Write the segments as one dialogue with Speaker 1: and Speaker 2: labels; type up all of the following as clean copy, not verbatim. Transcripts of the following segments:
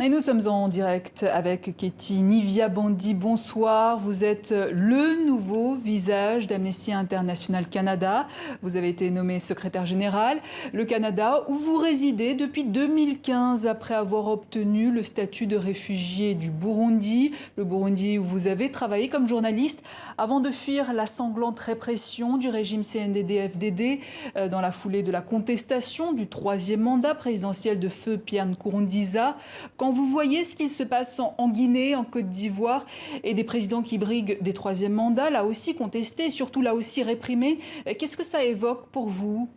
Speaker 1: Et nous sommes en direct avec Ketty Nivia Bandi. Bonsoir. Vous êtes le nouveau visage d'Amnesty International Canada. Vous avez été nommé secrétaire général. Le Canada, où vous résidez depuis 2015 après avoir obtenu le statut de réfugié du Burundi. Le Burundi où vous avez travaillé comme journaliste avant de fuir la sanglante répression du régime CNDD-FDD dans la foulée de la contestation du troisième mandat présidentiel de feu Pierre Nkurunziza. Quand vous voyez ce qu'il se passe en Guinée, en Côte d'Ivoire, et des présidents qui briguent des troisièmes mandats, là aussi contestés, surtout là aussi réprimés, qu'est-ce que ça évoque pour vous ?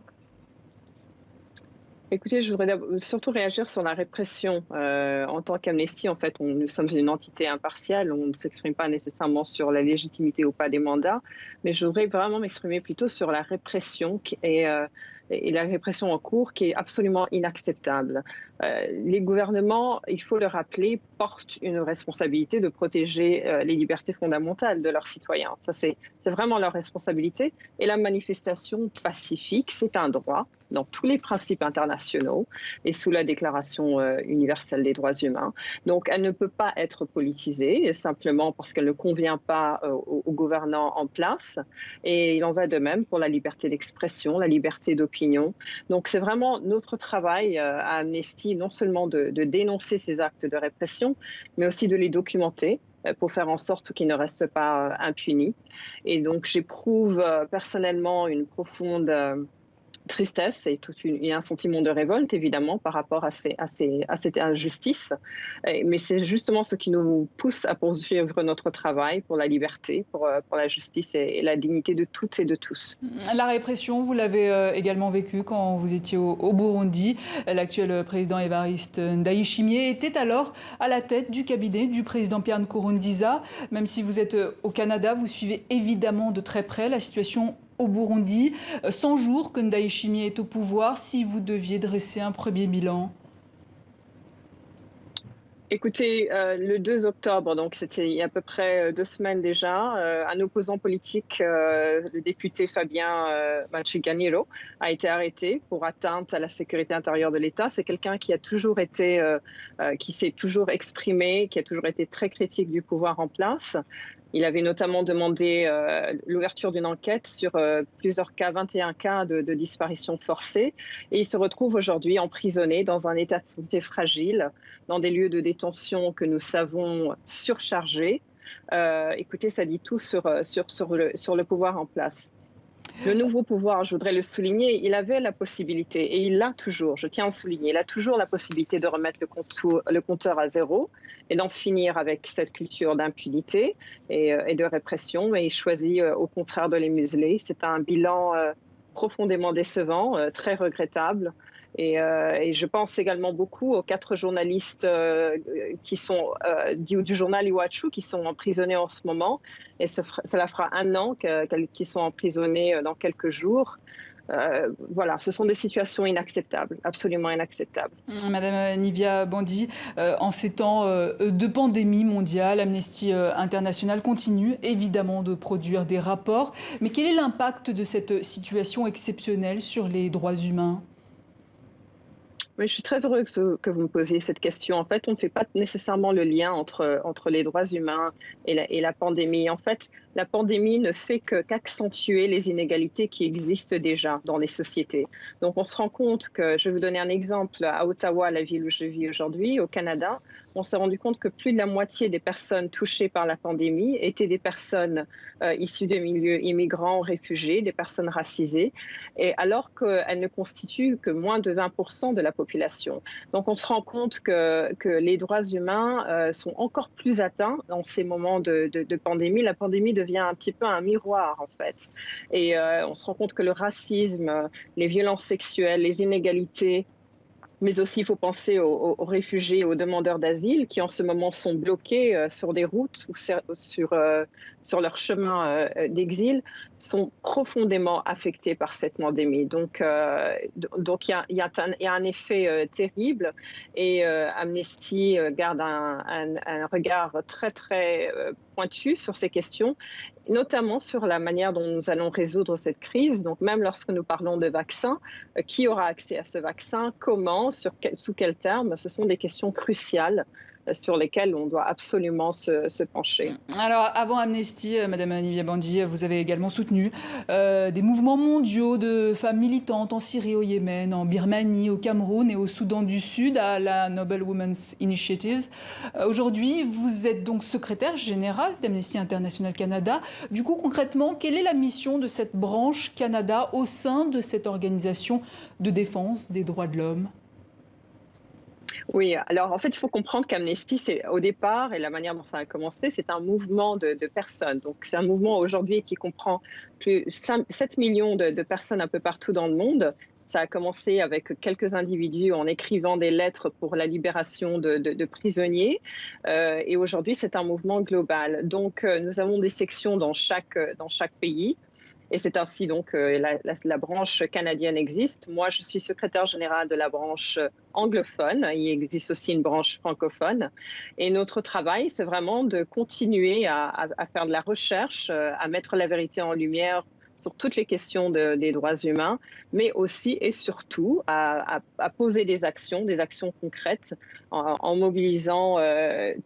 Speaker 2: Écoutez, je voudrais surtout réagir sur la répression. En tant qu'Amnesty, en fait, nous sommes une entité impartiale. On ne s'exprime pas nécessairement sur la légitimité ou pas des mandats, mais je voudrais vraiment m'exprimer plutôt sur la répression et la répression en cours qui est absolument inacceptable. Les gouvernements, il faut le rappeler, portent une responsabilité de protéger les libertés fondamentales de leurs citoyens. Ça, c'est vraiment leur responsabilité. Et la manifestation pacifique, c'est un droit dans tous les principes internationaux et sous la Déclaration universelle des droits humains. Donc, elle ne peut pas être politisée simplement parce qu'elle ne convient pas aux gouvernants en place. Et il en va de même pour la liberté d'expression, la liberté d'opinion. Donc, c'est vraiment notre travail à Amnesty, non seulement de dénoncer ces actes de répression, mais aussi de les documenter pour faire en sorte qu'ils ne restent pas impunis. Et donc, j'éprouve personnellement une profonde tristesse et un sentiment de révolte, évidemment, par rapport à cette injustice. Mais c'est justement ce qui nous pousse à poursuivre notre travail pour la liberté, pour la justice et la dignité de toutes et de tous.
Speaker 1: La répression, vous l'avez également vécue quand vous étiez au Burundi. L'actuel président Évariste Ndayishimiye était alors à la tête du cabinet du président Pierre Nkurunziza. Même si vous êtes au Canada, vous suivez évidemment de très près la situation au Burundi. 100 jours que Ndayishimiye est au pouvoir, si vous deviez dresser un premier bilan.
Speaker 2: Écoutez, le 2 octobre, donc c'était il y a à peu près 2 semaines déjà, un opposant politique, le député Fabien Machiganiro, a été arrêté pour atteinte à la sécurité intérieure de l'État. C'est quelqu'un qui a toujours été, qui s'est toujours exprimé, qui a toujours été très critique du pouvoir en place. Il avait notamment demandé l'ouverture d'une enquête sur plusieurs cas, 21 cas de disparition forcée. Et il se retrouve aujourd'hui emprisonné dans un état de santé fragile, dans des lieux de détention que nous savons surchargés. Écoutez, ça dit tout sur le pouvoir en place. Le nouveau pouvoir, je voudrais le souligner, il avait la possibilité, et il l'a toujours, je tiens à le souligner, il a toujours la possibilité de remettre le compteur à zéro et d'en finir avec cette culture d'impunité et de répression, mais il choisit au contraire de les museler. C'est un bilan profondément décevant, très regrettable. Et je pense également beaucoup aux 4 journalistes qui sont du journal Iwachu qui sont emprisonnés en ce moment. Et cela fera 1 an qu'ils sont emprisonnés dans quelques jours. Voilà, ce sont des situations inacceptables, absolument inacceptables.
Speaker 1: Madame Nivia Bandi, en ces temps de pandémie mondiale, Amnesty International continue évidemment de produire des rapports. Mais quel est l'impact de cette situation exceptionnelle sur les droits humains ?
Speaker 2: Oui, je suis très heureuse que vous me posiez cette question. En fait, on ne fait pas nécessairement le lien entre les droits humains et la pandémie. En fait, la pandémie ne fait qu'accentuer les inégalités qui existent déjà dans les sociétés. Donc, on se rend compte que, je vais vous donner un exemple, à Ottawa, la ville où je vis aujourd'hui, au Canada, on s'est rendu compte que plus de la moitié des personnes touchées par la pandémie étaient des personnes issues de milieux immigrants, réfugiés, des personnes racisées, et alors qu'elles ne constituent que moins de 20% de la population. Donc on se rend compte que les droits humains sont encore plus atteints dans ces moments de pandémie. La pandémie devient un petit peu un miroir en fait. Et on se rend compte que le racisme, les violences sexuelles, les inégalités, mais aussi, il faut penser aux réfugiés, aux demandeurs d'asile qui, en ce moment, sont bloqués sur des routes ou sur leur chemin d'exil, sont profondément affectés par cette pandémie. Donc il y a un effet terrible et Amnesty garde un regard très, très pointu sur ces questions, notamment sur la manière dont nous allons résoudre cette crise. Donc même lorsque nous parlons de vaccins, qui aura accès à ce vaccin, comment, sous quels termes, ce sont des questions cruciales sur lesquelles on doit absolument se pencher.
Speaker 1: Alors, avant Amnesty, Madame Nivia Bandi, vous avez également soutenu des mouvements mondiaux de femmes militantes en Syrie, au Yémen, en Birmanie, au Cameroun et au Soudan du Sud, à la Noble Women's Initiative. Aujourd'hui, vous êtes donc secrétaire général d'Amnesty International Canada. Du coup, concrètement, quelle est la mission de cette branche Canada au sein de cette organisation de défense des droits de l'homme ?
Speaker 2: Oui, alors en fait, il faut comprendre qu'Amnesty, c'est au départ, et la manière dont ça a commencé, c'est un mouvement de personnes. Donc c'est un mouvement aujourd'hui qui comprend plus 7 millions de personnes un peu partout dans le monde. Ça a commencé avec quelques individus en écrivant des lettres pour la libération de prisonniers. Et aujourd'hui, c'est un mouvement global. Donc nous avons des sections dans chaque pays. Et c'est ainsi donc que la branche canadienne existe. Moi, je suis secrétaire générale de la branche anglophone. Il existe aussi une branche francophone. Et notre travail, c'est vraiment de continuer à faire de la recherche, à mettre la vérité en lumière sur toutes les questions des droits humains, mais aussi et surtout à poser des actions concrètes en mobilisant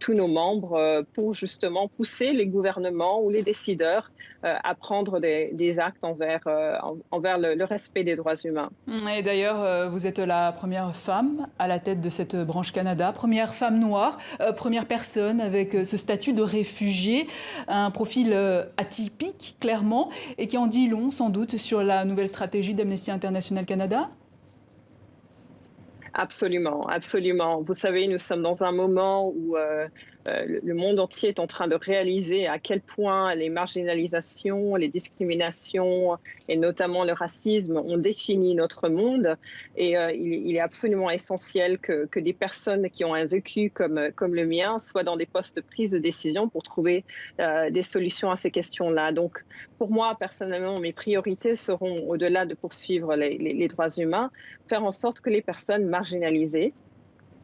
Speaker 2: tous nos membres pour justement pousser les gouvernements ou les décideurs à prendre des actes envers le respect des droits humains.
Speaker 1: Et d'ailleurs, vous êtes la première femme à la tête de cette branche Canada, première femme noire, première personne avec ce statut de réfugié, un profil atypique, clairement, et qui en dit long, sans doute, sur la nouvelle stratégie d'Amnesty International Canada ?
Speaker 2: Absolument, absolument. Vous savez, nous sommes dans un moment où le monde entier est en train de réaliser à quel point les marginalisations, les discriminations et notamment le racisme ont défini notre monde. Et il est absolument essentiel que des personnes qui ont un vécu comme le mien soient dans des postes de prise de décision pour trouver des solutions à ces questions-là. Donc, pour moi, personnellement, mes priorités seront, au-delà de poursuivre les droits humains, faire en sorte que les personnes marginalisées,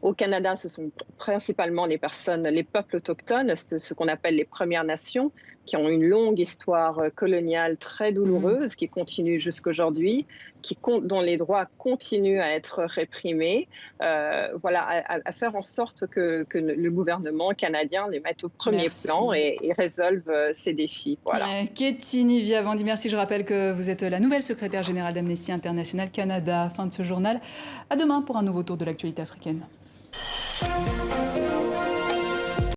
Speaker 2: au Canada, ce sont principalement les peuples autochtones, ce qu'on appelle les Premières Nations, qui ont une longue histoire coloniale très douloureuse, qui continue jusqu'aujourd'hui, dont les droits continuent à être réprimés. À faire en sorte que le gouvernement canadien les mette au premier plan et résolve ces défis. Voilà.
Speaker 1: Ketty Nivia Bandi, merci. Je rappelle que vous êtes la nouvelle secrétaire générale d'Amnesty International Canada. Fin de ce journal. À demain pour un nouveau tour de l'actualité africaine.